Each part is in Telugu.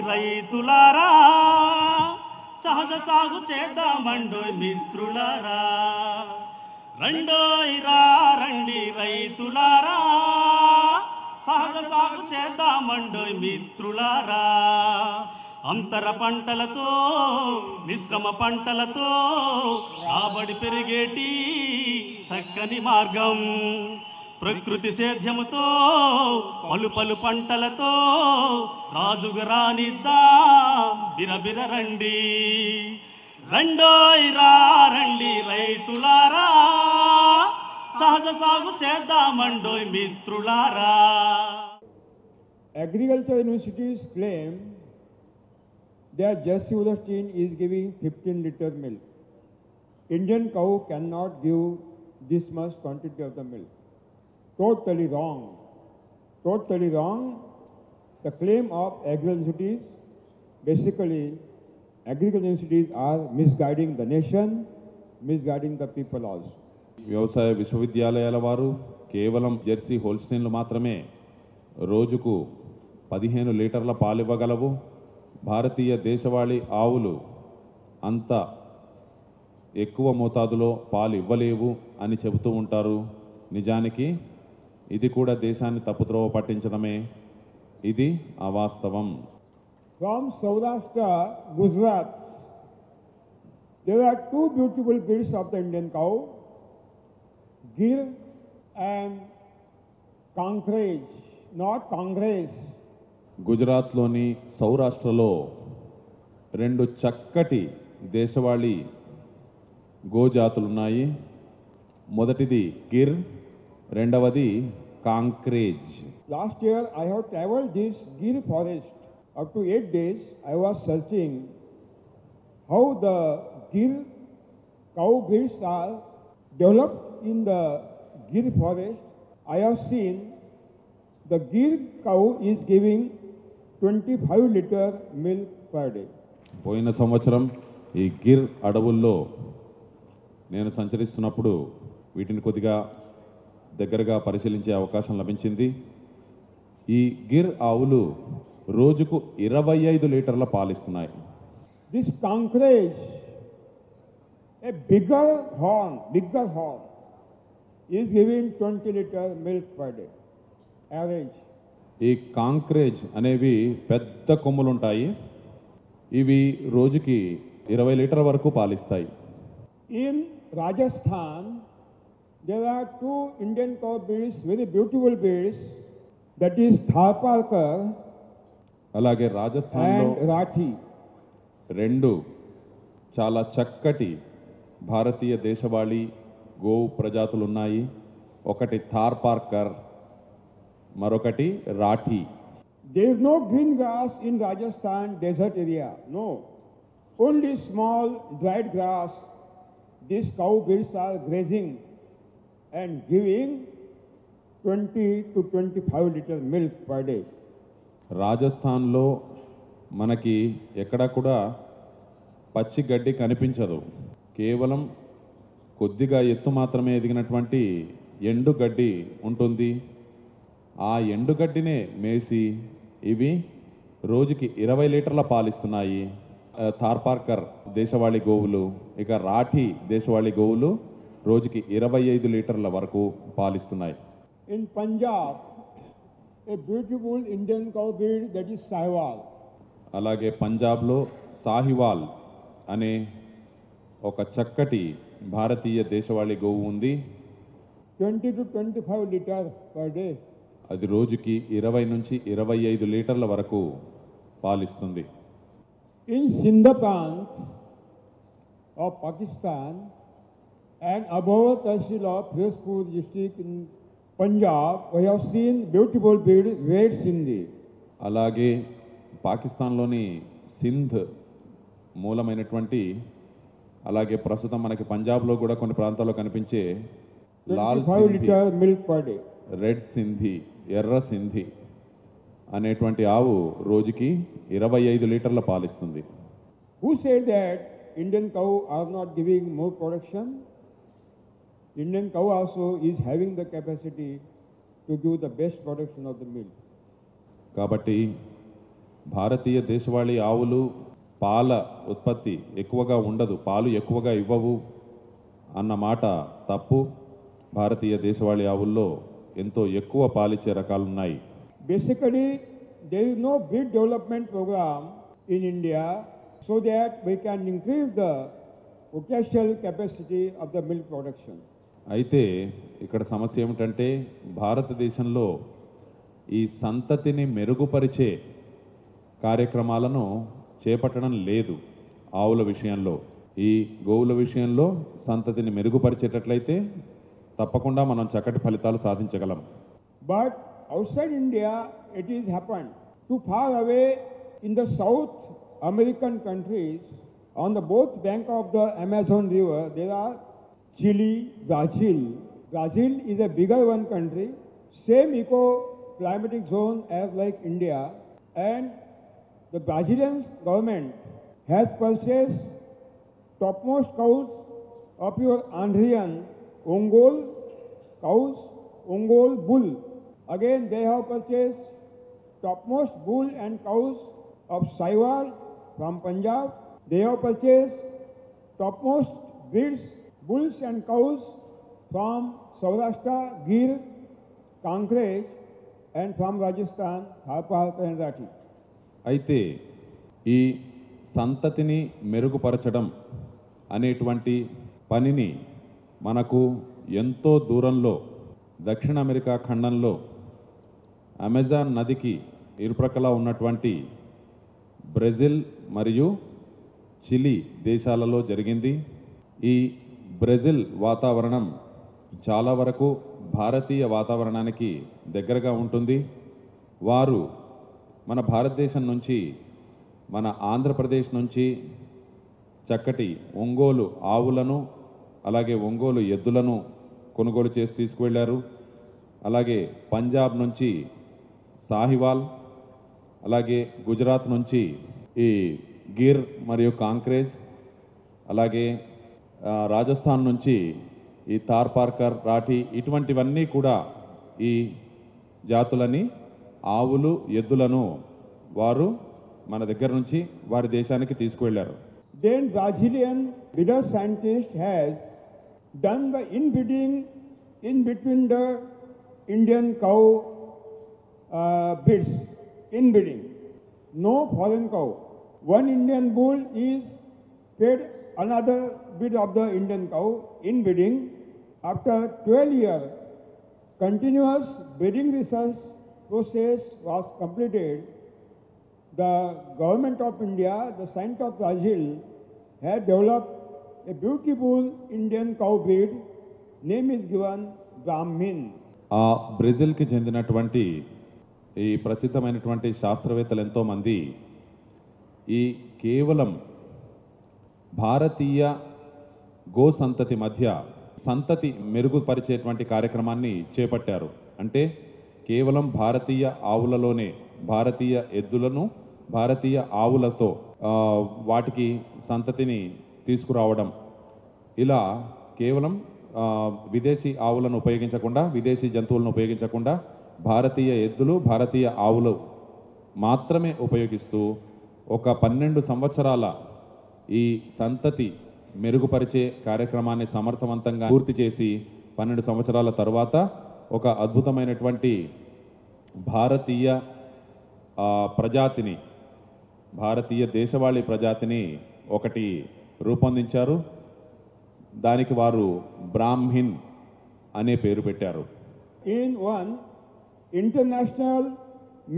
రైతులారా సహజ సాగు చేద్దామండోయ్ మిత్రులారా రండోయ్ రండి రైతులారా సహజ సాగు చేద్దామండోయ్ మిత్రులారా అంతర పంటలతో మిశ్రమ పంటలతో రాబడి పెరిగేటి చక్కని మార్గం ప్రకృతి సేద్యముతో పలు పంటలతో రాజుగా రానిద్దా బిరబిర రండి రండోయ్ రండి రైతులారా సహజ సాగు చేద్దామండోయ్ మిత్రులారా. Agriculture universities claim their Jersey Holstein is giving 15-liter milk. Indian cow cannot give this much quantity of the milk. Totally wrong. Totally wrong. The claim of agriculture universities, basically, agriculture universities are misguiding the nation, misguiding the people also. వ్యవసాయ విశ్వవిద్యాలయాల వారు కేవలం జెర్సీ హోల్స్టైన్లు మాత్రమే రోజుకు 15 లీటర్ల పాలు ఇవ్వగలవు. భారతీయ దేశవాళీ ఆవులు అంత ఎక్కువ మోతాదులో పాలు ఇవ్వలేవు అని చెబుతూ ఉంటారు. నిజానికి ఇది కూడా దేశాన్ని తప్పుత్రోవ పట్టించడమే. ఇది అవాస్తవం. From Saurashtra, Gujarat, there are two beautiful breeds of the Indian cow, Gir and Kankrej, not Congress. గుజరాత్లోని సౌరాష్ట్రలో 2 చక్కటి దేశవాళీ గోజాతులున్నాయి. మొదటిది గిర్, రెండవది కాంక్రేజ్. Last year I have traveled this Gir forest. Up to 8 days I was searching how the Gir cow breeds are developed in the Gir forest. I have seen the Gir cow is giving 25-liter milk per day. పోయిన సంవత్సరం ఈ గిర్ అడవుల్లో నేను సంచరిస్తున్నప్పుడు వీటిని కొద్దిగా దగ్గరగా పరిశీలించే అవకాశం లభించింది. ఈ గిర్ ఆవులు రోజుకు 25 లీటర్ల పాలిస్తున్నాయి. This Kankrej, a bigger horn, is giving 20-liter milk per day, average. ఈ కాంక్రేజ్ అనేవి పెద్ద కొమ్ములుంటాయి. ఇవి రోజుకి 20 లీటర్ల వరకు పాలిస్తాయి. In Rajasthan, there are 2 Indian cow breeds, very beautiful breeds, that is Tharparkar అలాగే రాజస్థాన్లో and Rathi. 2 చాలా చక్కటి భారతీయ దేశవాళీ గోవు ప్రజాతులు ఉన్నాయి. ఒకటి థార్పార్కర్, మరొకటి Rathee. There is no green grass in Rajasthan desert area, no. Only small dried grass. These cow breeds are grazing and giving 20 to 25-liter milk per day. రాజస్థాన్లో మనకి ఎక్కడ కూడా పచ్చి గడ్డి కనిపించదు. కేవలం కొద్దిగా ఎత్తు మాత్రమే ఎదిగినటువంటి ఎండుగడ్డి ఉంటుంది. ఆ ఎండుగడ్డినే మేసి ఇవి రోజుకి 20 లీటర్ల పాలిస్తున్నాయి. థార్పార్కర్ దేశవాళీ గోవులు, ఇక రాఠీ దేశవాళీ గోవులు రోజుకి 25 లీటర్ల వరకు పాలిస్తున్నాయి. In Punjab, a beautiful Indian cow breed that is Sahiwal. అలాగే పంజాబ్లో సాహివాల్ అనే ఒక చక్కటి భారతీయ దేశవాళీ గోవు ఉంది. 20 to 25 liters per day. అది రోజుకి 20 నుంచి 25 లీటర్ల వరకు పాలిస్తుంది. In Sindh Prant of Pakistan and Abhor Tehsil of Firozpur district in Punjab, we have seen beautiful breed Red Sindhi. అలాగే పాకిస్తాన్లోని సింధ్ మూలమైనటువంటి, అలాగే ప్రస్తుతం మనకి పంజాబ్లో కూడా కొన్ని ప్రాంతాల్లో కనిపించే Lal 25 Sindhi, liter milk per day. Red Sindhi, ఎర్ర సింధి అనేటువంటి ఆవు రోజుకి 25 లీటర్ల పాలిస్తుంది. Who said that Indian cow are not giving more production? Indian cow also is having the capacity to give the best production of the milk. కాబట్టి భారతీయ దేశవాళీ ఆవులు పాల ఉత్పత్తి ఎక్కువగా ఉండదు, పాలు ఎక్కువగా ఇవ్వవు అన్న మాట తప్పు. భారతీయ దేశవాళీ ఆవుల్లో ఎంతో ఎక్కువ పాలిచ్చే రకాలున్నాయి. Basically, there is no big development program in India so that we can increase the potential capacity of the milk production. అయితే ఇక్కడ సమస్య ఏమిటంటే భారతదేశంలో ఈ సంతతిని మెరుగుపరిచే కార్యక్రమాలను చేపట్టడం లేదు. ఆవుల విషయంలో, ఈ గోవుల విషయంలో సంతతిని మెరుగుపరిచేటట్లయితే తప్పకుండా మనం చక్కటి ఫలితాలు సాధించగలం. But outside India, it is happened. Too far away in the South American countries, on the both bank of the Amazon River, there are Chile, Brazil. Brazil is a bigger one country, same eco-climatic zone as like India, and the Brazilian government has purchased topmost cows of your Andrian Ongol cows, Ongol bull. Again, they have purchased topmost bull and cows of Saiwal from Punjab. They have purchased topmost breeds, bulls and cows from Saurashtra, Gir, Kankrej, and from Rajasthan, Harpal and Rathi. అయితే ఈ సంతతిని మెరుగుపరచడం అనేటువంటి పనిని మనకు ఎంతో దూరంలో దక్షిణ అమెరికా ఖండంలో అమెజాన్ నదికి ఇరుప్రక్కల ఉన్నటువంటి బ్రెజిల్ మరియు చిలీ దేశాలలో జరిగింది. ఈ బ్రెజిల్ వాతావరణం చాలా వరకు భారతీయ వాతావరణానికి దగ్గరగా ఉంటుంది. వారు మన భారతదేశం నుంచి, మన ఆంధ్రప్రదేశ్ నుంచి చక్కటి ఒంగోలు ఆవులను అలాగే ఒంగోలు ఎద్దులను కొనుగోలు చేసి తీసుకువెళ్ళారు. అలాగే పంజాబ్ నుంచి సాహివాల్, అలాగే గుజరాత్ నుంచి ఈ గిర్ మరియు కాంక్రేజ్, అలాగే రాజస్థాన్ నుంచి ఈ తార్పార్కర్, రాఠీ, ఇటువంటివన్నీ కూడా ఈ జాతులని ఆవులు ఎద్దులను వారు మన దగ్గర నుంచి వారి దేశానికి తీసుకువెళ్ళారు. Then Brazilian breeder scientist has done the inbreeding in between the Indian cow breeds. Inbreeding. No foreign cow. One Indian bull is fed another breed of the Indian cow. Inbreeding. After 12 years, continuous breeding research process was completed. The government of India, the science of Brazil, had developed a beautiful Indian cow breed. Name is given Brahmin. ఆ బ్రెజిల్కి చెందినటువంటి ఈ ప్రసిద్ధమైనటువంటి శాస్త్రవేత్తలు ఎంతోమంది ఈ కేవలం భారతీయ గో సంతతి మధ్య సంతతి మెరుగుపరిచేటువంటి కార్యక్రమాన్ని చేపట్టారు. అంటే కేవలం భారతీయ ఆవులలోనే భారతీయ ఎద్దులను భారతీయ ఆవులతో వాటికి సంతతిని తీసుకురావడం, ఇలా కేవలం విదేశీ ఆవులను ఉపయోగించకుండా, విదేశీ జంతువులను ఉపయోగించకుండా భారతీయ ఎద్దులు భారతీయ ఆవులు మాత్రమే ఉపయోగిస్తూ ఒక 12 సంవత్సరాల ఈ సంతతి మెరుగుపరిచే కార్యక్రమాన్ని సమర్థవంతంగా పూర్తి చేసి 12 సంవత్సరాల తర్వాత ఒక అద్భుతమైనటువంటి భారతీయ ప్రజాతిని, భారతీయ దేశవాళీ ప్రజాతిని ఒకటి రూపొందించారు. దానికి వారు బ్రాహ్మిన్ అనే పేరు పెట్టారు. In one international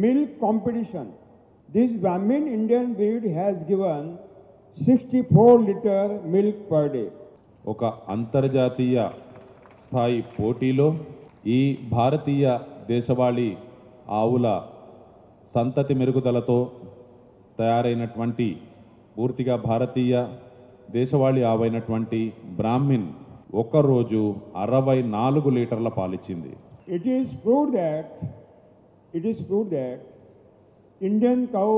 milk competition, this Brahmin Indian breed has given 64 liter milk per day. ఒక అంతర్జాతీయ స్థాయి పోటీలో ఈ భారతీయ దేశవాళీ ఆవుల సంతతి మెరుగుదలతో తయారైనటువంటి పూర్తిగా భారతీయ దేశవాళీ ఆవైనటువంటి బ్రాహ్మిన్ ఒక్కరోజు 64 లీటర్ల పాలిచ్చింది. It is proved that Indian cow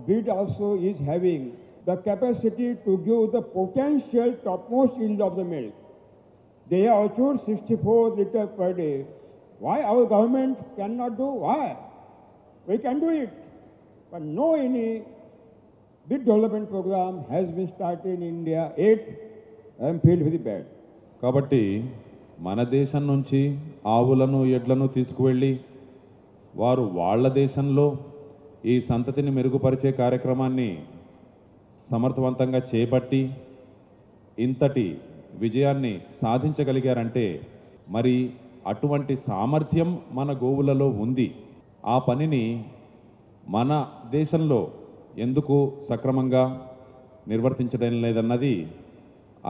breed also is having the capacity to give the potential topmost yield of the milk. They have achieved 64 liters per day. Why our government cannot do? Why? We can do it. but no any big development program has been started in India yet. I am feel very bad. కాబట్టి మన దేశం నుంచి ఆవులను ఎడ్లను తీసుకువెళ్ళి వారు వాళ్ళ దేశంలో ఈ సంతతిని మెరుగుపరిచే కార్యక్రమాన్ని సమర్థవంతంగా చేపట్టి ఇంతటి విజయాన్ని సాధించగలిగారంటే మరి అటువంటి సామర్థ్యం మన గోవులలో ఉంది. ఆ పనిని మన దేశంలో ఎందుకు సక్రమంగా నిర్వర్తించడం లేదన్నది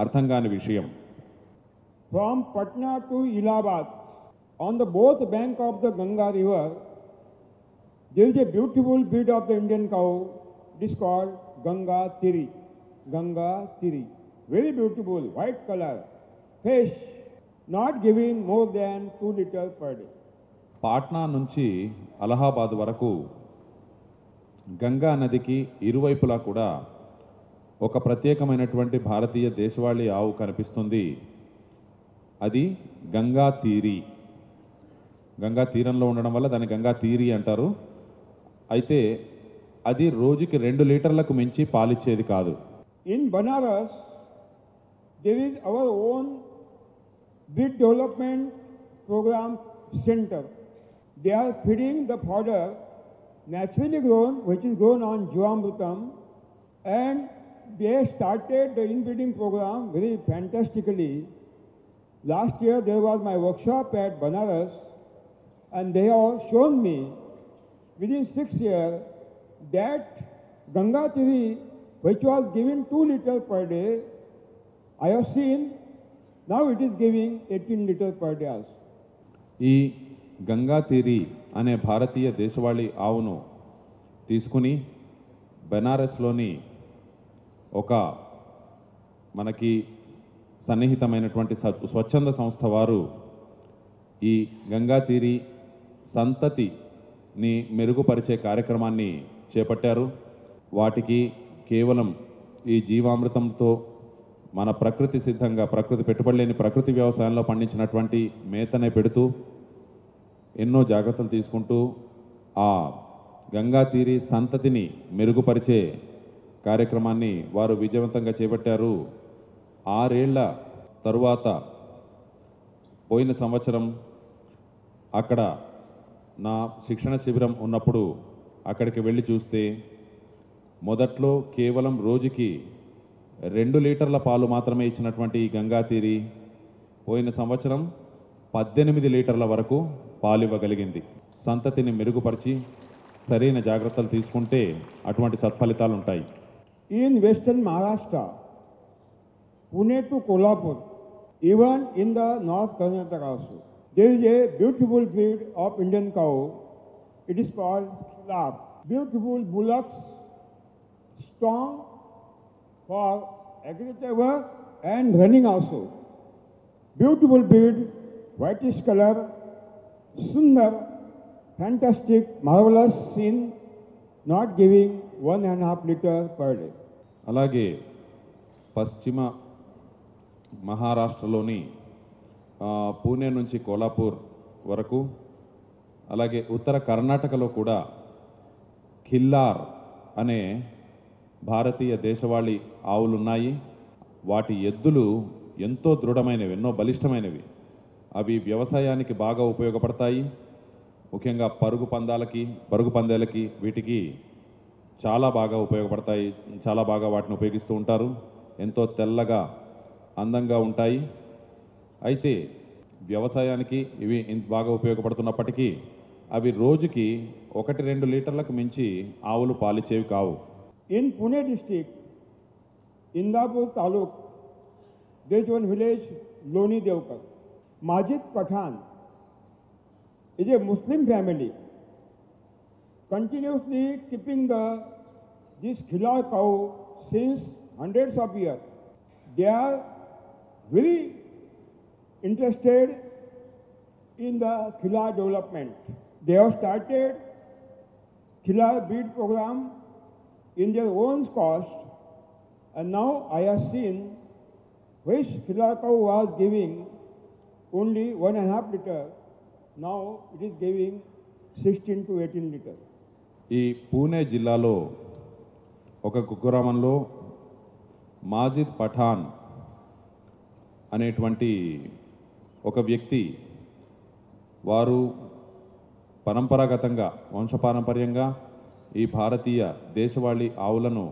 అర్థం కాని విషయం. From Patna to Allahabad, on the both bank of the Ganga river, there is a beautiful breed of the Indian cow. It is called Ganga Tiri. Ganga Tiri. Very beautiful, white color, fish, not giving more than 2 liters per day. Patna నుంచి అలహాబాద్ వరకు గంగా నదికి ఇరువైపులా కూడా ఒక ప్రత్యేకమైనటువంటి భారతీయ దేశవాళీ ఆవు కనిపిస్తుంది. అది గంగా తీరి. గంగా తీరంలో ఉండడం వల్ల దాన్ని గంగా తీరి అంటారు. అయితే అది రోజుకి 2 లీటర్లకు మించి పాలిచ్చేది కాదు. In Banaras, there is our own breed development program center. They are feeding the fodder naturally grown, which is grown on Jivamrutam, and they started the inbreeding program very fantastically. Last year there was my workshop at Banaras, and they have shown me within 6 years that Ganga Tiri, which was given 2 liters per day, I have seen now it is giving 18 liters per day also. ఈ గంగా తీరి అనే భారతీయ దేశవాళీ ఆవును తీసుకుని బెనారస్లోని ఒక మనకి సన్నిహితమైనటువంటి స్వచ్ఛంద సంస్థ వారు ఈ గంగా తీరి సంతతిని మెరుగుపరిచే కార్యక్రమాన్ని చేపట్టారు. వాటికి కేవలం ఈ జీవామృతంతో మన ప్రకృతి సిద్ధంగా ప్రకృతి పెట్టుబడి లేని ప్రకృతి వ్యవసాయంలో పండించినటువంటి మేతనే పెడుతూ ఎన్నో జాగ్రత్తలు తీసుకుంటూ ఆ గంగా తీరి సంతతిని మెరుగుపరిచే కార్యక్రమాన్ని వారు విజయవంతంగా చేపట్టారు. 6 ఏళ్ల తరువాత పోయిన సంవత్సరం అక్కడ నా శిక్షణ శిబిరం ఉన్నప్పుడు అక్కడికి వెళ్ళి చూస్తే మొదట్లో కేవలం రోజుకి 2 లీటర్ల పాలు మాత్రమే ఇచ్చినటువంటి ఈ గంగా తీరి పోయిన సంవత్సరం 18 లీటర్ల వరకు పాలు ఇవ్వగలిగింది. సంతతిని మెరుగుపరిచి సరైన జాగ్రత్తలు తీసుకుంటే అటువంటి సత్ఫలితాలు ఉంటాయి. In western Maharashtra, Pune to Kolhapur, even in the North Karnataka also, there is a beautiful breed of Indian cow. It is called Khillar. Beautiful bullocks, strong for agriculture work and running also. Beautiful breed, whitish color, sundar, fantastic, marvelous in not giving 1.5 liters per day. అలాగే పశ్చిమ మహారాష్ట్రలోని పూణే నుంచి కోల్హాపూర్ వరకు, అలాగే ఉత్తర కర్ణాటకలో కూడా ఖిల్లార్ అనే భారతీయ దేశవాళీ ఆవులున్నాయి. వాటి ఎద్దులు ఎంతో దృఢమైనవి, ఎన్నో బలిష్టమైనవి. అవి వ్యవసాయానికి బాగా ఉపయోగపడతాయి. ముఖ్యంగా పరుగు పందాలకి వీటికి చాలా బాగా ఉపయోగపడతాయి. చాలా బాగా వాటిని ఉపయోగిస్తూ ఉంటారు. ఎంతో తెల్లగా అందంగా ఉంటాయి. అయితే వ్యవసాయానికి ఇవి బాగా ఉపయోగపడుతున్నప్పటికీ అవి రోజుకి 1-2 లీటర్లకు మించి ఆవులు పాలిచ్చేవి కావు. In Pune district, Indapur Taluk, there is one village, Loni Devkar. Majid Pathan is a Muslim family, continuously keeping this Khillar cow since hundreds of years. They are very interested in the Khillar development. They have started Khillar breed program in their own cost, and now I have seen which Khillar cow was giving only 1.5 liter, now it is giving 16 to 18 liters. ఈ పూణే జిల్లాలో ఒక కుగ్రామంలో మాజిద్ పఠాన్ అనేటువంటి ఒక వ్యక్తి, వారు పరంపరాగతంగా వంశపారంపర్యంగా ఈ భారతీయ దేశవాళీ ఆవులను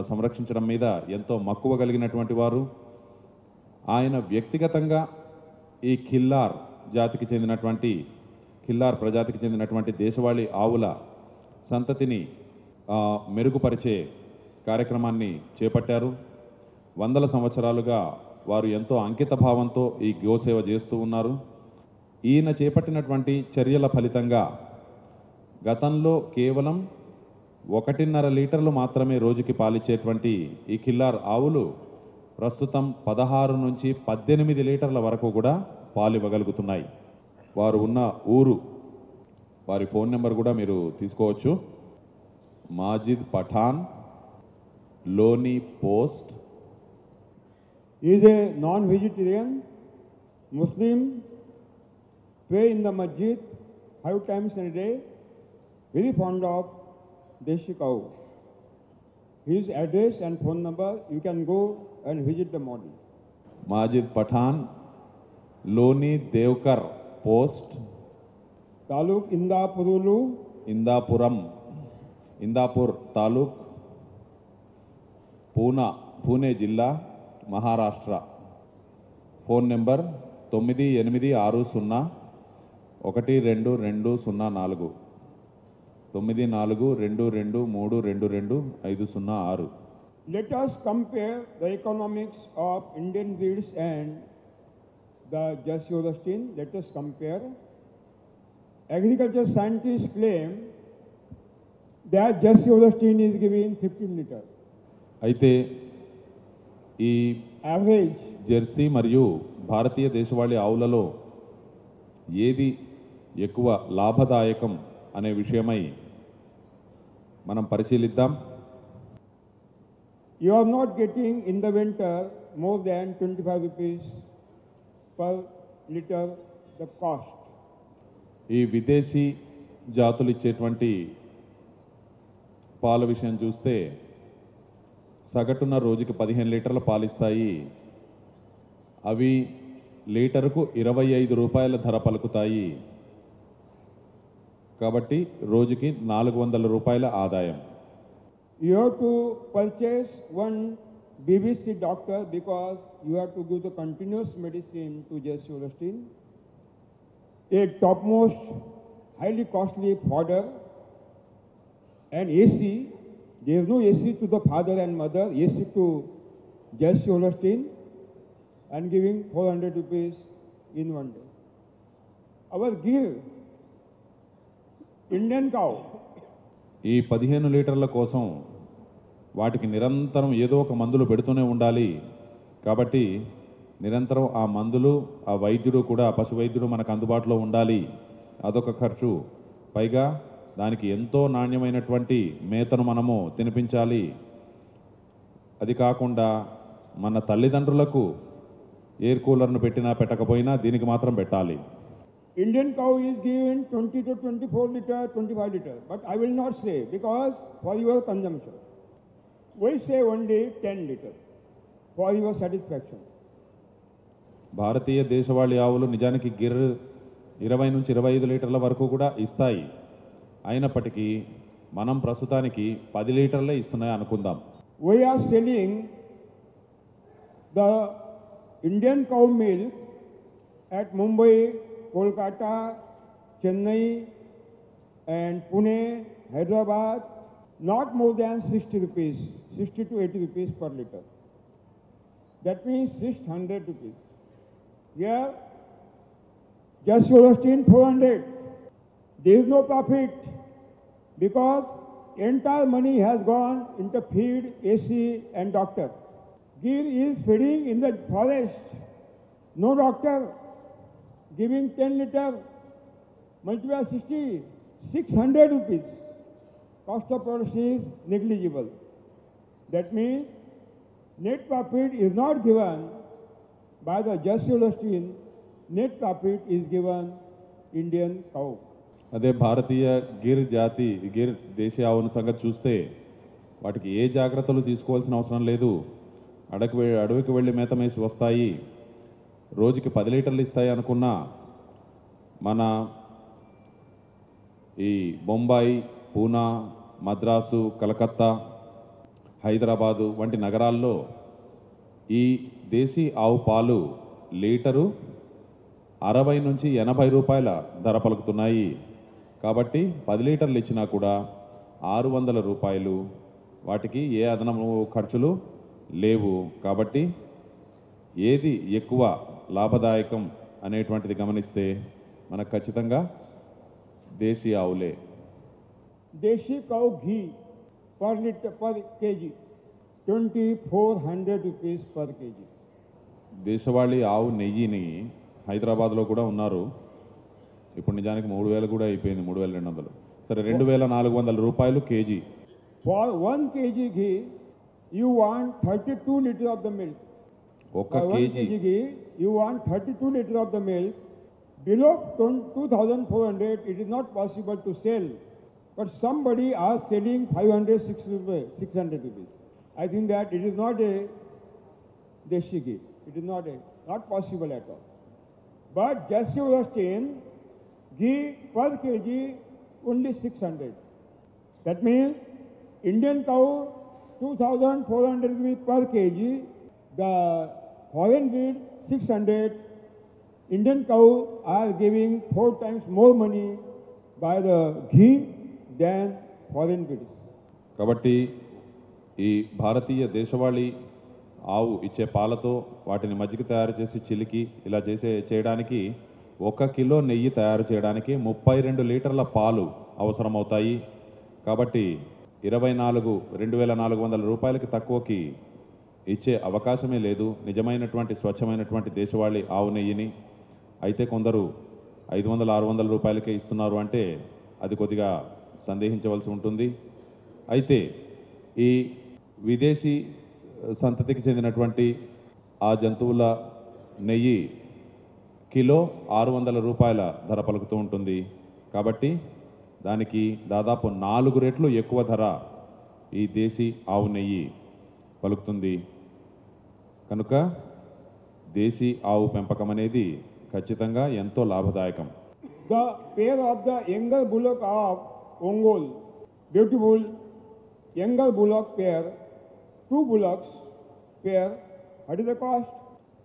సంరక్షించడం మీద ఎంతో మక్కువ కలిగినటువంటి వారు. ఆయన వ్యక్తిగతంగా ఈ ఖిల్లార్ ప్రజాతికి చెందినటువంటి దేశవాళీ ఆవుల సంతతిని మెరుగుపరిచే కార్యక్రమాన్ని చేపట్టారు. వందల సంవత్సరాలుగా వారు ఎంతో అంకిత భావంతో ఈ గోసేవ చేస్తూ ఉన్నారు. ఈయన చేపట్టినటువంటి చర్యల ఫలితంగా గతంలో కేవలం 1.5 లీటర్లు మాత్రమే రోజుకి పాలిచ్చేటువంటి ఈ ఖిల్లార్ ఆవులు ప్రస్తుతం 16 నుంచి 18 లీటర్ల వరకు కూడా పాలివ్వగలుగుతున్నాయి. వారు ఉన్న ఊరు, వారి ఫోన్ నెంబర్ కూడా మీరు తీసుకోవచ్చు. మాజిద్ పఠాన్, లోని post. He is a non-vegetarian Muslim, pray in the masjid 5 times in a day, very fond of Deshi cow. His address and phone number, you can go and visit the model. Majid Pathan, Loni Devkar post, Taluk Indapurulu, Indapur taluk, Pune జిల్లా, Maharashtra. Phone number 9860122204, 9422322506. Let us compare the economics of Indian breeds and the Jersey Holstein. Let us compare. Agriculture scientists claim that Jersey Holstein is giving 15 liters. అయితే ఈ Average. జెర్సీ మరియు భారతీయ దేశవాళీ ఆవులలో ఏది ఎక్కువ లాభదాయకం అనే విషయమై మనం పరిశీలిద్దాం. You are not getting in the winter more than 25 rupees per liter the cost. ఈ విదేశీ జాతులు ఇచ్చేటువంటి పాల విషయం చూస్తే సగటున రోజుకి 15 లీటర్ల పాలిస్తాయి. అవి లీటరుకు 25 రూపాయల ధర పలుకుతాయి. కాబట్టి రోజుకి 400 రూపాయల ఆదాయం. You have to purchase one BBC doctor because you have to give the continuous medicine to Jersey Holstein. A topmost, highly costly fodder and AC. There is no AC to the father and mother, AC to Jersey Holstein, and giving 400 rupees in one day. Our Gir, Indian cow, ఈ 15 లీటర్ల కోసం వాటికి నిరంతరం ఏదో ఒక మందులు పెడుతూనే ఉండాలి. కాబట్టి నిరంతరం ఆ మందులు, ఆ వైద్యుడు కూడా, పశు వైద్యుడు మనకు అందుబాటులో ఉండాలి. అదొక ఖర్చు. పైగా దానికి ఎంతో నాణ్యమైనటువంటి మేతను మనము తినిపించాలి. అది కాకుండా మన తల్లిదండ్రులకు ఎయిర్ కూలర్ను పెట్టినా పెట్టకపోయినా దీనికి మాత్రం పెట్టాలి. Indian cow is given 20 to 24 liter, 25 liter, but I will not say because for your consumption. We say only 10 liter for your satisfaction. భారతీయ దేశవాళీ ఆవులు నిజానికి గిర్ 20 నుంచి 25 లీటర్ల వరకు కూడా ఇస్తాయి. అయినప్పటికీ మనం ప్రస్తుతానికి 10 లీటర్లే ఇస్తున్నాయి అనుకుందాం. We are selling the Indian cow milk at Mumbai, Kolkata, Chennai and Pune, Hyderabad, not more than 60 rupees, 60 to 80 rupees per liter. That means 600 rupees. Here, Jersey Holstein 400. There is no profit because entire money has gone into feed, AC and doctor. Gir is feeding in the forest, no doctor. Giving 10 liter, multiply 60, 600 rupees. Cost of production is negligible. That means net profit is not given by the Jersey Holstein, net profit is given Indian cow. అదే భారతీయ గిర్ జాతి గిర్ దేశీయ ఆవుల సంగతి చూస్తే వాటికి ఏ జాగ్రత్తలు తీసుకోవాల్సిన అవసరం లేదు. అడవికి వెళ్ళి మేత మేసి వస్తాయి. రోజుకి 10 లీటర్లు ఇస్తాయి అనుకున్నా మన ఈ బొంబాయి, పూనా, మద్రాసు, కలకత్తా, హైదరాబాదు వంటి నగరాల్లో ఈ దేశీ ఆవు పాలు లీటరు 60 నుంచి 80 రూపాయల ధర పలుకుతున్నాయి. కాబట్టి 10 లీటర్లు ఇచ్చినా కూడా 600 రూపాయలు. వాటికి ఏ అదనపు ఖర్చులు లేవు. కాబట్టి ఏది ఎక్కువ లాభదాయకం అనేటువంటిది గమనిస్తే మనకు ఖచ్చితంగా దేశీ ఆవులే. Deshi cow ghee per liter per kg, 2400 rupees per kg. దేశవాళీ ఆవు నెయ్యిని హైదరాబాద్లో కూడా ఉన్నారు. ఇప్పుడు నిజానికి 3000 కూడా అయిపోయింది, 3200. సరే, 2400 రూపాయలు KG. For 1 kg ghee, you want 32 liters of the milk. ఒక్క For 1 KG kg ghee, you want 32 liters of the milk. Below 2400, it is not possible to sell. But somebody are selling 500, 600 rupees. I think that it is not a Deshi ghee. It is not possible at all. But Jersey Holstein ghee per kg only 600. That means Indian cow 2400 rupees per kg, the foreign breed 600. Indian cow are giving 4 times more money by the ghee than foreign breeds. కాబట్టి ఈ భారతీయ దేశవాళీ ఆవు ఇచ్చే పాలతో వాటిని మజ్జిగ తయారు చేసి చిలికి ఇలా చేయడానికి 1 కిలో నెయ్యి తయారు చేయడానికి 32 లీటర్ల పాలు అవసరమవుతాయి. కాబట్టి 24,400 రూపాయలకి తక్కువకి ఇచ్చే అవకాశమే లేదు నిజమైనటువంటి స్వచ్ఛమైనటువంటి దేశవాళీ ఆవు నెయ్యిని. అయితే కొందరు 500-600 రూపాయలకే ఇస్తున్నారు అంటే అది కొద్దిగా సందేహించవలసి ఉంటుంది. అయితే ఈ విదేశీ సంతతికి చెందినటువంటి ఆ జంతువుల నెయ్యి కిలో 600 రూపాయల ధర పలుకుతూ ఉంటుంది. కాబట్టి దానికి దాదాపు 4 రెట్లు ఎక్కువ ధర ఈ దేశీ ఆవు నెయ్యి పలుకుతుంది. కనుక దేశీ ఆవు పెంపకం అనేది ఖచ్చితంగా ఎంతో లాభదాయకం. The pair of the younger bullock of Ongole, beautiful younger bullock pair, 2 bullocks pair, what is the cost?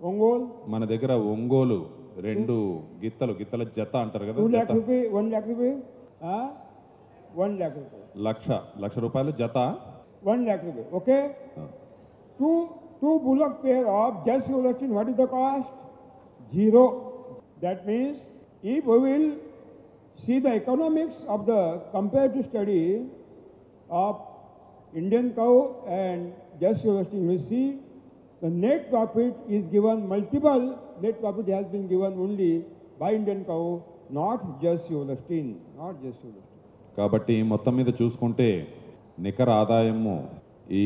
Ongole? మన దగ్గర ఒంగోలు 2 గిత్తల జత అంటారు కదా, 2 lakh జత. rupees, 1 lakh rupees? 1 lakh rupees. లక్ష రూపాయలు జత. 1 lakh rupees, okay? Two bullock pair of Jersey Holstein, what is the cost? 0. That means if we will see the economics of the comparative study of Indian cow and Jersey Holstein, we see the net profit is given multiple. Net profit has been given only by Indian cow, not Jersey Holstein, not Jersey Holstein. కాబట్టి మొత్తం మీద చూసుకుంటే నికర ఆదాయము ఈ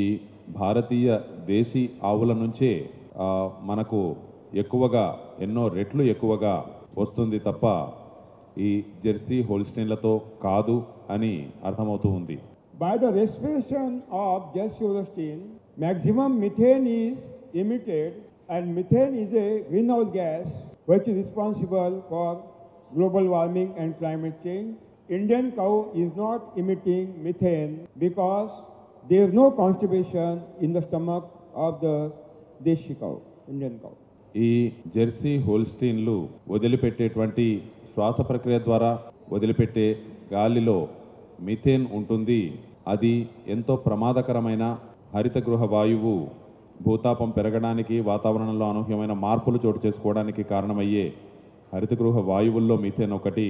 భారతీయ దేశీ ఆవుల నుంచే మనకు ఎక్కువగా ఎన్నో రెట్లు ఎక్కువగా వస్తుంది తప్ప ఈ జెర్సీ హోల్స్టైన్లతో కాదు అని అర్థమవుతూ ఉంది. By the respiration of Jersey Holstein, maximum methane is emitted, and methane is a greenhouse gas which is responsible for global warming and climate change. Indian cow is not emitting methane because there is no constipation in the stomach of the Deshi cow, Indian cow. ఈ జెర్సీ హోల్స్టీన్లు వదిలిపెట్టేటువంటి శ్వాస ప్రక్రియ ద్వారా వదిలిపెట్టే గాలిలో మిథేన్ ఉంటుంది. అది ఎంతో ప్రమాదకరమైన హరితగృహ వాయువు భూతాపం పెరగడానికి, వాతావరణంలో అనూహ్యమైన మార్పులు చోటు చేసుకోవడానికి కారణమయ్యే హరితగృహ వాయువుల్లో మిథేన్ ఒకటి.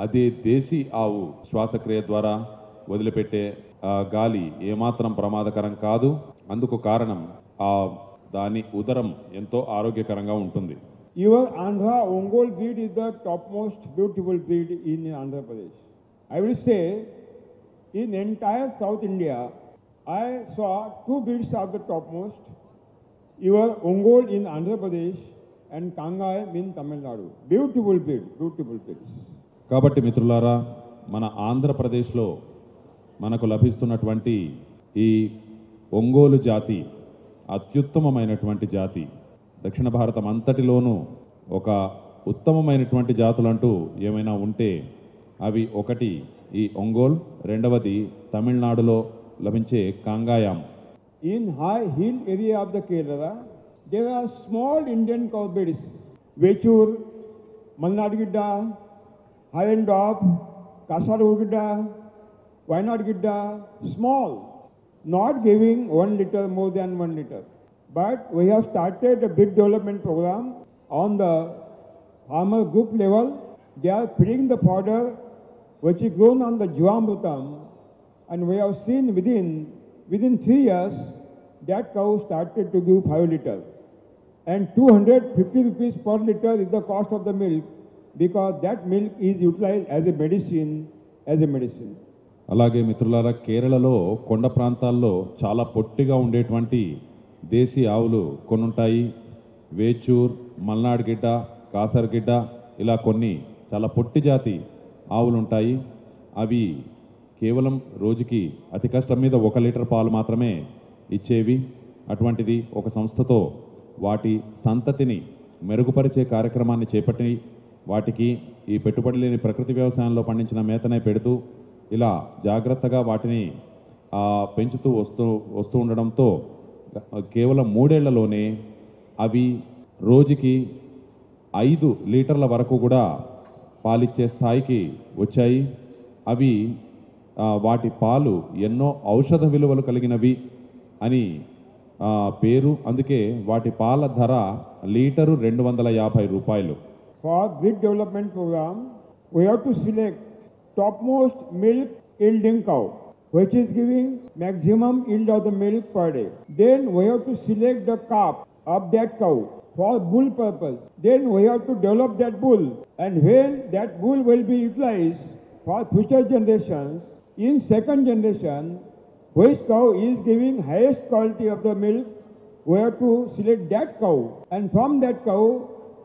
అదే దేశీ ఆవు శ్వాసక్రియ ద్వారా వదిలిపెట్టే గాలి ఏమాత్రం ప్రమాదకరం కాదు. అందుకు కారణం దాని ఉదరం ఎంతో ఆరోగ్యకరంగా ఉంటుంది. Your Andhra Ongole breed is the topmost beautiful breed in Andhra Pradesh. I will say, in entire South India, I saw 2 breeds are the topmost. Your Ongole in Andhra Pradesh and Kangai in Tamil Nadu. Beautiful breed, beautiful breeds. కాబట్టి మిత్రులారా, మన ఆంధ్రప్రదేశ్లో మనకు లభిస్తున్నటువంటి ఈ ఒంగోలు జాతి అత్యుత్తమమైనటువంటి జాతి. దక్షిణ భారతం అంతటిలోనూ ఒక ఉత్తమమైనటువంటి జాతులంటూ ఏమైనా ఉంటే అవి ఒకటి ఈ ఒంగోల్, రెండవది తమిళనాడులో లభించే కాంగాయాం. In high hill area of the Kerala, there are small Indian cow breeds, Vechur, Malnad Gidda, Highland Dog, Kasaragod Gidda, Wayanad Gidda, small, not giving 1 liter more than 1 liter. But we have started a big development program on the farmer group level. They are feeding the fodder which is grown on the Jivamrutam, and we have seen within 3 years that cow started to give 5 liter. And 250 rupees per liter is the cost of the milk, because that milk is utilized as a medicine. అలాగే మిత్రులారా, కేరళలో కొండ ప్రాంతాల్లో చాలా పొట్టిగా ఉండేటువంటి దేశీ ఆవులు కొన్ని ఉంటాయి. వేచూర్, మల్నాడ్ గిడ్డ, కాసర్గిడ్డ, ఇలా కొన్ని చాలా పొట్టి జాతి ఆవులు ఉంటాయి. అవి కేవలం రోజుకి అతి కష్టం మీద 1 లీటర్ పాలు మాత్రమే ఇచ్చేవి. అటువంటిది ఒక సంస్థతో వాటి సంతతిని మెరుగుపరిచే కార్యక్రమాన్ని చేపట్టి వాటికి ఈ పెట్టుబడి లేని ప్రకృతి వ్యవసాయంలో పండించిన మేతనే పెడుతూ ఇలా జాగ్రత్తగా వాటిని పెంచుతూ వస్తూ ఉండడంతో కేవలం 3 ఏళ్లలోనే అవి రోజుకి 5 లీటర్ల వరకు కూడా పాలిచ్చే స్థాయికి వచ్చాయి. అవి వాటి పాలు ఎన్నో ఔషధ విలువలు కలిగినవి అని పేరు. అందుకే వాటి పాల ధర లీటరు 250 రూపాయలు. For big development program, we have to select topmost milk yielding cow, which is giving maximum yield of the milk per day. Then we have to select the calf of that cow for bull purpose. Then we have to develop that bull, and when that bull will be utilized for future generations, in second generation, which cow is giving highest quality of the milk, we have to select that cow, and from that cow,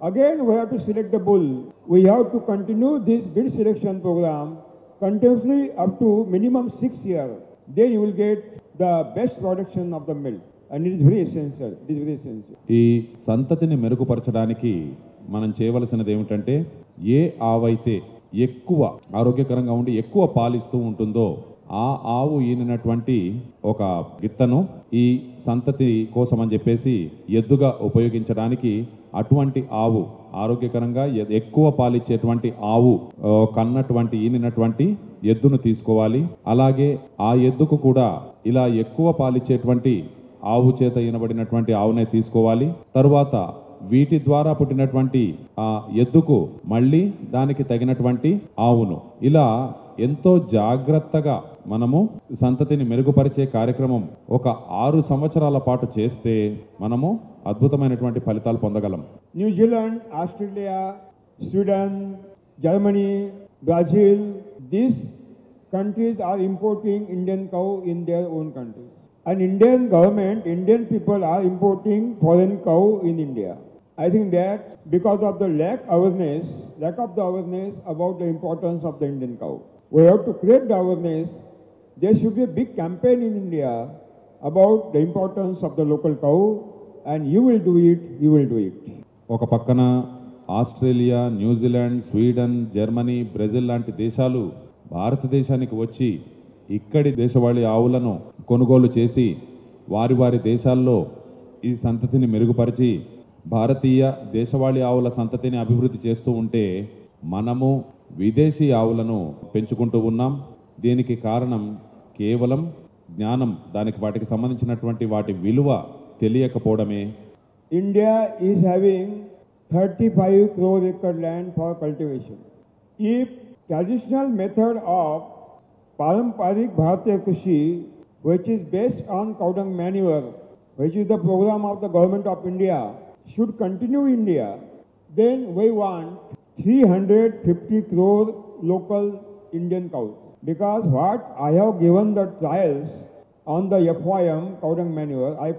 again we have to select the bull. We have to continue this breed selection program continuously up to minimum 6 years. Then you will get the best production of the milk, and it is very essential. It is very essential. ఈ సంతతిని మెరుగుపరచడానికి మనం చేయవలసినది ఏమిటంటే, ఏ ఆవైతే ఎక్కువ ఆరోగ్యకరంగా ఉండి ఎక్కువ పాలిస్తూ ఉంటుందో ఆ ఆవు ఈనినటువంటి ఒక గిత్తను ఈ సంతతి కోసం అని చెప్పేసి ఎద్దుగా ఉపయోగించడానికి అటువంటి ఆవు ఆరోగ్యకరంగా ఎక్కువ పాలిచ్చేటువంటి ఆవు కన్నటువంటి ఈనినటువంటి ఎద్దును తీసుకోవాలి. అలాగే ఆ ఎద్దుకు కూడా ఇలా ఎక్కువ పాలిచ్చేటువంటి ఆవు చేత ఈనబడినటువంటి ఆవునే తీసుకోవాలి. తరువాత వీటి ద్వారా పుట్టినటువంటి ఆ ఎద్దుకు మళ్ళీ దానికి తగినటువంటి ఆవును, ఇలా ఎంతో జాగ్రత్తగా మనము సంతతిని మెరుగుపరిచే కార్యక్రమం ఒక 6 సంవత్సరాల పాటు చేస్తే మనము అద్భుతమైనటువంటి ఫలితాలు పొందగలం. New Zealand, Australia, Sweden, Germany, Brazil, these countries are importing Indian cow in their own countries. And Indian government, Indian people are importing foreign cow in India. I think that because of the lack of the awareness about the importance of the Indian cow. We have to create the awareness. There should be a big campaign in India about the importance of the local cow, and you will do it. ఒక పక్కన Australia, New Zealand, Sweden, Germany, Brazil లాంటి దేశాలు భారతదేశానికి వచ్చి ఇక్కడి దేశవాళీ ఆవులను కొనుగోలు చేసి వారి దేశాల్లో ఈ సంతతిని మెరుగుపరిచి భారతీయ దేశవాళీ ఆవుల సంతతిని అభివృద్ధి చేస్తూ ఉంటే మనము విదేశీ ఆవులను పెంచుకుంటూ ఉన్నాం. దీనికి కారణం కేవలం జ్ఞానం, వాటికి సంబంధించినటువంటి వాటి విలువ తెలియకపోవడమే. India is having 35 crore acre land for cultivation. If traditional method of Paramparik Bharatiya Krishi, which is based on cow dung manure, which is the program of the government of India, should continue in India, then we want 350 crore local Indian cows. Because what I have given the trials on the FYM cow dung manure, I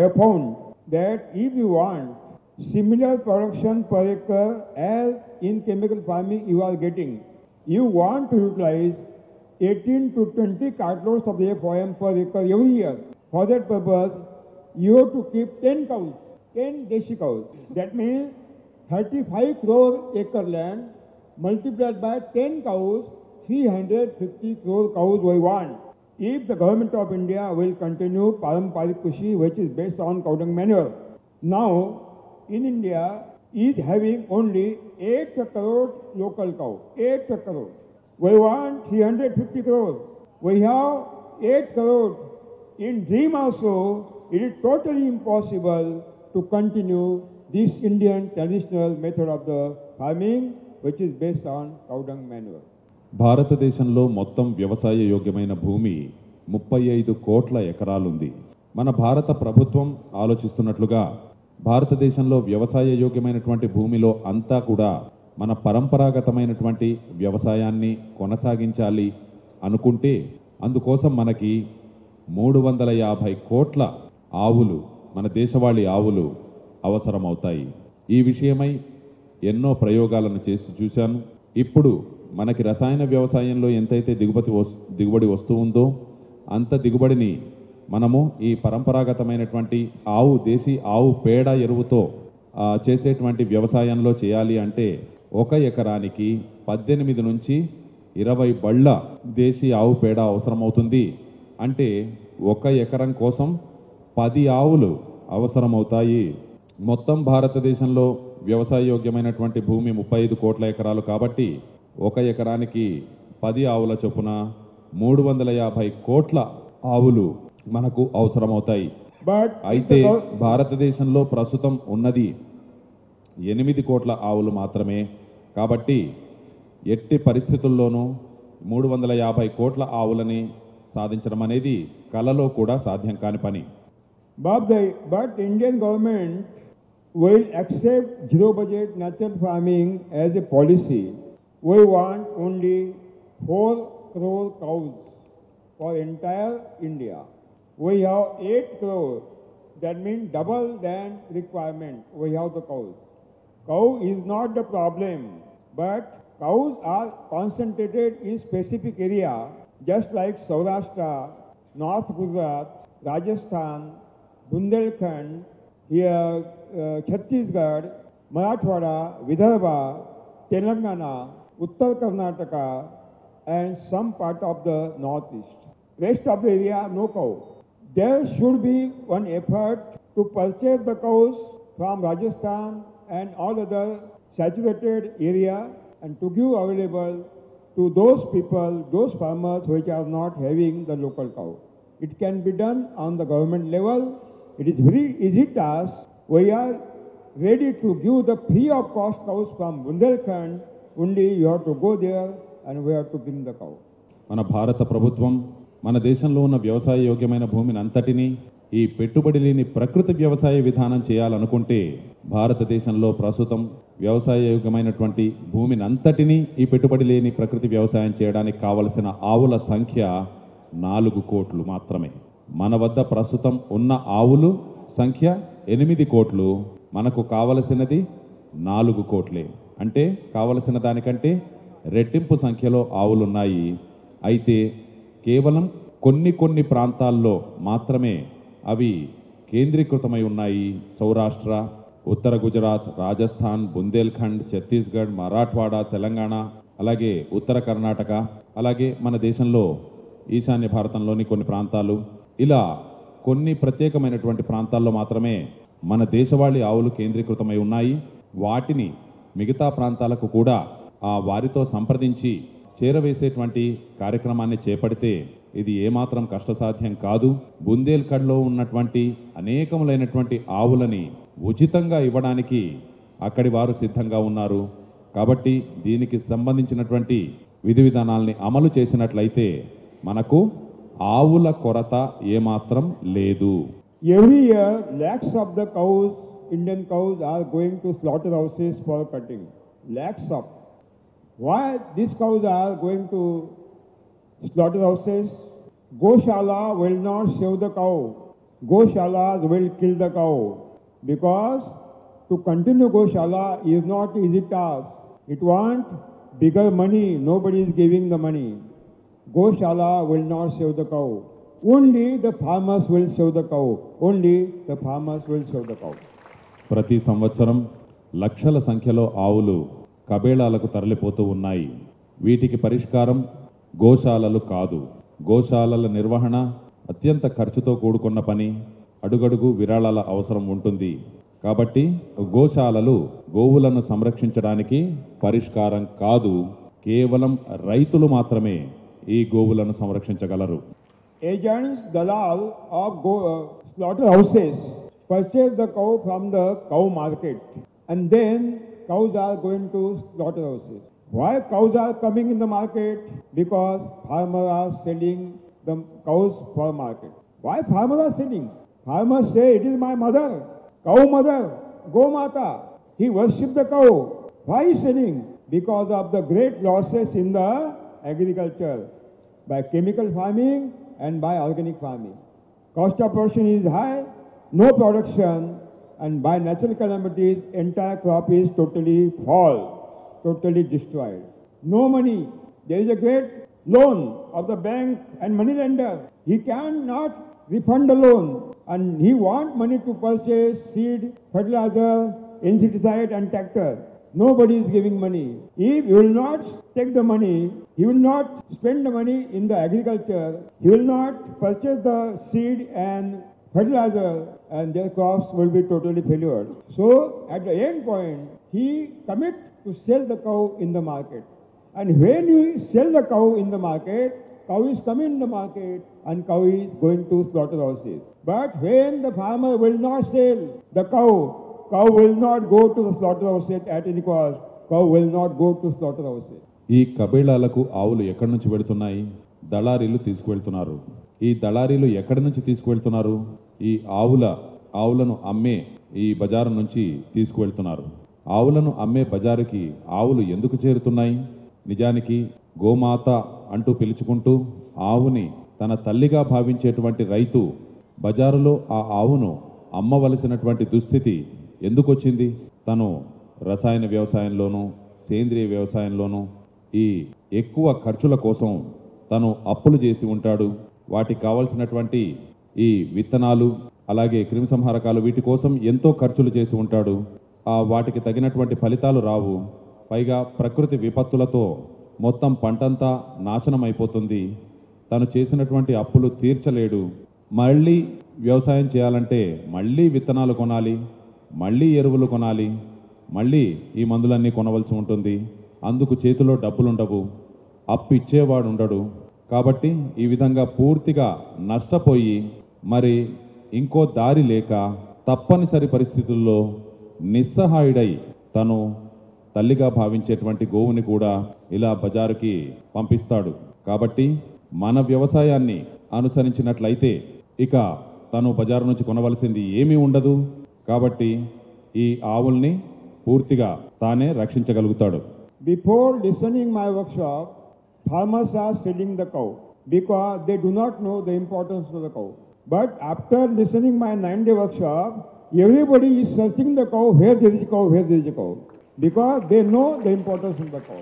have found that if you want similar production per acre as in chemical farming you are getting, You want to utilize 18 to 20 cartloads of the FOM per acre every year. For that purpose, you have to keep 10 cows, 10 deshi cows. That means 35 crore acre land multiplied by 10 cows, 350 crore cows we want. If the government of India will continue Paramparik Krishi, which is based on cow dung manure, now in India is having only 8 crore local cow, 8 crore. We want 350 crore. We have 8 crore. In dream also, it is totally impossible to continue this Indian traditional method of the farming, which is based on cow dung manure. భారతదేశంలో మొత్తం వ్యవసాయ యోగ్యమైన భూమి 35 కోట్ల ఎకరాలుంది. మన భారత ప్రభుత్వం ఆలోచిస్తున్నట్లుగా భారతదేశంలో వ్యవసాయ యోగ్యమైనటువంటి భూమిలో అంతా కూడా మన పరంపరాగతమైనటువంటి వ్యవసాయాన్ని కొనసాగించాలి అనుకుంటే అందుకోసం మనకి 350 కోట్ల ఆవులు, మన దేశవాళీ ఆవులు అవసరమవుతాయి. ఈ విషయమై ఎన్నో ప్రయోగాలను చేసి చూశాను. ఇప్పుడు మనకి రసాయన వ్యవసాయంలో ఎంతైతే దిగుబడి వస్తూ ఉందో అంత దిగుబడిని మనము ఈ పరంపరాగతమైనటువంటి దేశీ ఆవు పేడ ఎరువుతో చేసేటువంటి వ్యవసాయంలో చేయాలి అంటే 1 ఎకరానికి 18 నుంచి 20 బళ్ళ దేశీ ఆవు పేడ అవసరమవుతుంది. అంటే 1 ఎకరం కోసం 10 ఆవులు అవసరమవుతాయి. మొత్తం భారతదేశంలో వ్యవసాయ యోగ్యమైనటువంటి భూమి 35 కోట్ల ఎకరాలు కాబట్టి 1 ఎకరానికి 10 ఆవుల చొప్పున 350 కోట్ల ఆవులు మనకు అవసరమవుతాయి. అయితే భారతదేశంలో ప్రస్తుతం ఉన్నది 8 కోట్ల ఆవులు మాత్రమే. కాబట్టి ఎట్టి పరిస్థితుల్లోనూ 350 కోట్ల ఆవులని సాధించడం అనేది కలలో కూడా సాధ్యం కాని పని. But Indian government will accept zero budget natural farming as a policy. We want only 4 crore cows for entire India. We have 8 crore. That means double than requirement. We have the cows. Cow is not the problem, but cows are concentrated in specific area, just like Saurashtra, North Gujarat, Rajasthan, Bundelkhand, here Chhattisgarh, Marathwada, Vidarbha, Telangana, Uttar Karnataka, and some part of the northeast. Rest of the area, no cow. There should be one effort to purchase the cows from Rajasthan and all other saturated area and to give available to those people, those farmers which are not having the local cow. It can be done on the government level. It is very easy task. We are ready to give the free of cost cows from Bundelkhand. Only you have to go there and we have to bring the cow. మన భారత ప్రభుత్వం మన దేశంలో ఉన్న వ్యవసాయ యోగ్యమైన భూమిని అంతటినీ ఈ పెట్టుబడి లేని ప్రకృతి వ్యవసాయ విధానం చేయాలనుకుంటే భారతదేశంలో ప్రస్తుతం వ్యవసాయ యోగ్యమైనటువంటి భూమిని అంతటినీ ఈ పెట్టుబడి లేని ప్రకృతి వ్యవసాయం చేయడానికి కావలసిన ఆవుల సంఖ్య 4 కోట్లు మాత్రమే. మన వద్ద ప్రస్తుతం ఉన్న ఆవులు సంఖ్య 8 కోట్లు. మనకు కావలసినది 4 కోట్లే. అంటే కావలసిన దానికంటే రెట్టింపు సంఖ్యలో ఆవులున్నాయి. అయితే కేవలం కొన్ని ప్రాంతాల్లో మాత్రమే అవి కేంద్రీకృతమై ఉన్నాయి. సౌరాష్ట్ర, ఉత్తర గుజరాత్, రాజస్థాన్, బుందేల్ఖండ్, ఛత్తీస్గఢ్, మరాఠ్వాడా, తెలంగాణ, అలాగే ఉత్తర కర్ణాటక, అలాగే మన దేశంలో ఈశాన్య భారతంలోని కొన్ని ప్రాంతాలు, ఇలా కొన్ని ప్రత్యేకమైనటువంటి ప్రాంతాల్లో మాత్రమే మన దేశవాళీ ఆవులు కేంద్రీకృతమై ఉన్నాయి. వాటిని మిగతా ప్రాంతాలకు కూడా వారితో సంప్రదించి చేరవేసేటువంటి కార్యక్రమాన్ని చేపడితే ఇది ఏమాత్రం కష్టసాధ్యం కాదు. బుందేల్ఖండ్లో ఉన్నటువంటి అనేకములైనటువంటి ఆవులని ఉచితంగా ఇవ్వడానికి అక్కడి వారు సిద్ధంగా ఉన్నారు. కాబట్టి దీనికి సంబంధించినటువంటి విధి విధానాల్ని అమలు చేసినట్లయితే మనకు ఆవుల కొరత ఏమాత్రం లేదు. Every year, lakhs of the cows, Indian cows, are going to slaughterhouses for cutting. Lakhs of. Why these cows are going to slaughterhouses? Goshala will not save the cow. Goshalas will kill the cow. Because to continue Goshala is not easy task. It wants bigger money, nobody is giving the money. Goshala will not save the cow. Only the farmers will save the cow. Only the farmers will save the cow. ప్రతి సంవత్సరం లక్షల సంఖ్యలో ఆవులు కబేళాలకు తరలిపోతూ ఉన్నాయి. వీటికి పరిష్కారం గోశాలలు కాదు. గోశాలల నిర్వహణ అత్యంత ఖర్చుతో కూడుకున్న పని, అడుగడుగు విరాళాల అవసరం ఉంటుంది. కాబట్టి గోశాలలు గోవులను సంరక్షించడానికి పరిష్కారం కాదు. కేవలం రైతులు మాత్రమే ఈ గోవులను సంరక్షించగలరు. Agents, dalal of slaughterhouses purchase the cow from the cow market, and then cows are going to slaughterhouses. Why cows are coming in the market? Because farmers are selling the cows for market. Why farmers are selling? Farmers say, it is my mother, cow mother, Gomata. He worships the cow. Why is selling? Because of the great losses in the agriculture by chemical farming and by organic farming. Cost of production is high, no production, and by natural calamities, entire crop is totally fall, totally destroyed. No money. There is a great loan of the bank and money lender. He cannot refund the loan, and he wants money to purchase seed, fertilizer, insecticide, and tractor. Nobody is giving money. If he will not take the money, he will not spend the money in the agriculture, he will not purchase the seed and fertilizer, and their crops will be totally failure. So at the end point, he commits to sell the cow in the market. And when he sell the cow in the market, cow is coming in the market and cow is going to slaughterhouses. But when the farmer will not sell the cow, cow will not go to the slaughterhouses at any cost. Cow will not go to slaughterhouses. ఈ కబేళాలకు ఆవులు ఎక్కడి నుంచి వెళుతున్నాయి? దళారీలు తీసుకువెళ్తున్నారు. ఈ దళారీలు ఎక్కడి నుంచి తీసుకువెళ్తున్నారు? ఈ ఆవులను అమ్మే ఈ బజారు నుంచి తీసుకువెళ్తున్నారు. ఆవులను అమ్మే బజారుకి ఆవులు ఎందుకు చేరుతున్నాయి? నిజానికి గోమాత అంటూ పిలుచుకుంటూ ఆవుని తన తల్లిగా భావించేటువంటి రైతు బజారులో ఆ ఆవును అమ్మవలసినటువంటి దుస్థితి ఎందుకు వచ్చింది? తను రసాయన వ్యవసాయంలోనూ సేంద్రియ వ్యవసాయంలోనూ ఈ ఎక్కువ ఖర్చుల కోసం తను అప్పులు చేసి ఉంటాడు. వాటికి కావాల్సినటువంటి ఈ విత్తనాలు, అలాగే క్రిమిసంహారకాలు, వీటి కోసం ఎంతో ఖర్చులు చేసి ఉంటాడు. వాటికి తగినటువంటి ఫలితాలు రావు. పైగా ప్రకృతి విపత్తులతో మొత్తం పంటంతా నాశనం అయిపోతుంది. తను చేసినటువంటి అప్పులు తీర్చలేడు. మళ్ళీ వ్యవసాయం చేయాలంటే మళ్ళీ విత్తనాలు కొనాలి, మళ్ళీ ఎరువులు కొనాలి, మళ్ళీ ఈ మందులన్నీ కొనవలసి ఉంటుంది. అందుకు చేతిలో డబ్బులుండవు, అప్పు ఇచ్చేవాడు ఉండడు. కాబట్టి ఈ విధంగా పూర్తిగా నష్టపోయి మరి ఇంకో దారి లేక తప్పనిసరి పరిస్థితుల్లో నిస్సహాయుడై తను తల్లిగా భావించేటువంటి గోవుని కూడా ఇలా బజారుకి పంపిస్తాడు. కాబట్టి మన వ్యవసాయాన్ని అనుసరించినట్లయితే ఇక తను బజారు నుంచి కొనవలసింది ఏమీ ఉండదు. కాబట్టి ఈ ఆవుల్ని పూర్తిగా తానే రక్షించగలుగుతాడు. Before listening my workshop, farmers are selling the cow because they do not know the importance of the cow. But after listening my 9-day workshop, everybody is searching the cow, where there is a cow, where there is a cow, because they know the importance of the cow.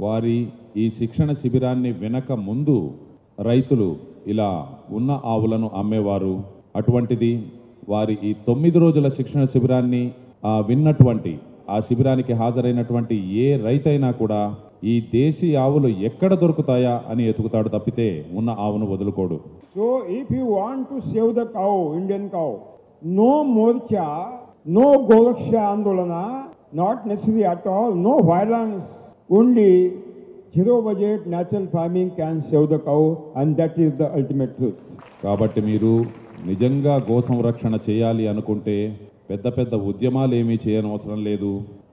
వారి ఈ శిక్షణ శిబిరాన్ని వినక ముందు రైతులు ఇలా ఉన్న ఆవులను అమ్మేవారు. అటువంటిది వారి ఈ 9 రోజుల శిక్షణ శిబిరాన్ని విన్నటువంటి ఆ శిబిరానికి హాజరైనటువంటి ఏ రైతైనా కూడా ఈ దేశీ ఆవులు ఎక్కడ దొరుకుతాయా అని ఎతుకుతాడు తప్పితే ఉన్న ఆవును వదులుకోడు. So if you want to save the cow, Indian cow, no morcha, no Goraksha Andolana, not necessary at all, no violence, only zero budget natural farming can save the cow, and that is the ultimate truth. కాబట్టి మీరు నిజంగా గో సంరక్షణ చేయాలి అనుకుంటే పెద్ద పెద్ద ఉద్యమాలు ఏమీ చేయనవసరం లేదు.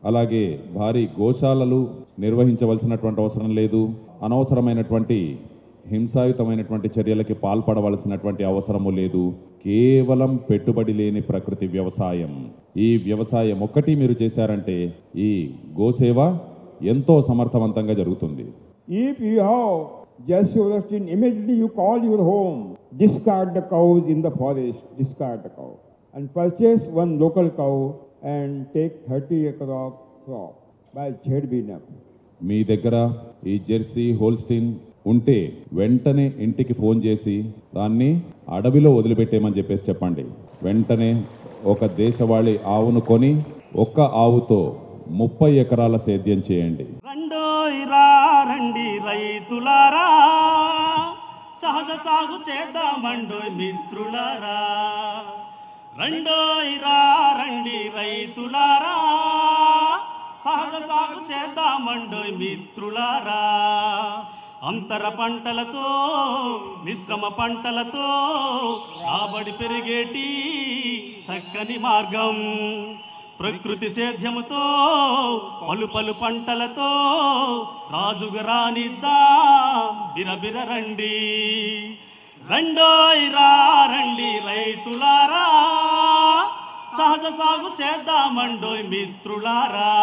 అలాగే భారీ గోశాలలు నిర్వహించవలసినటువంటి అవసరం లేదు. అనవసరమైనటువంటి హింసాయుతమైనటువంటి చర్యలకి పాల్పడవలసినటువంటి అవసరము లేదు. కేవలం పెట్టుబడి లేని ప్రకృతి వ్యవసాయం. ఈ వ్యవసాయం ఒక్కటి మీరు చేశారంటే ఈ గోసేవ ఎంతో సమర్థవంతంగా జరుగుతుంది. If you have just immediately you call your home, discard the cows in the forest, discard the cow, and purchase one local cow and take 30 acre crop by ZBNF. మీ దగ్గర ఈ జెర్సీ హోల్స్టీన్ ఉంటే వెంటనే ఇంటికి ఫోన్ చేసి దాన్ని అడవిలో వదిలిపెట్టేయమని చెప్పేసి చెప్పండి. వెంటనే ఒక దేశవాళీ ఆవును కొని ఒక్క ఆవుతో 30 ఎకరాల సేద్యం చేయండి. రండి రైతులారా, సహజ సాగు చేద్దామండోయ్ మిత్రులారా. రండి రైతులారా, సహజ సాగు చేద్దామండోయ్ మిత్రులారా. అంతర పంటలతో మిశ్రమ పంటలతో రాబడి పెరిగేటి చక్కని మార్గం. ప్రకృతి సేద్యముతో పలు పంటలతో రాజుగా రానిద్దా బిరబిర రండి. రండి రైతులారా, సహజ సాగు చేద్దామండోయ్ మిత్రులారా.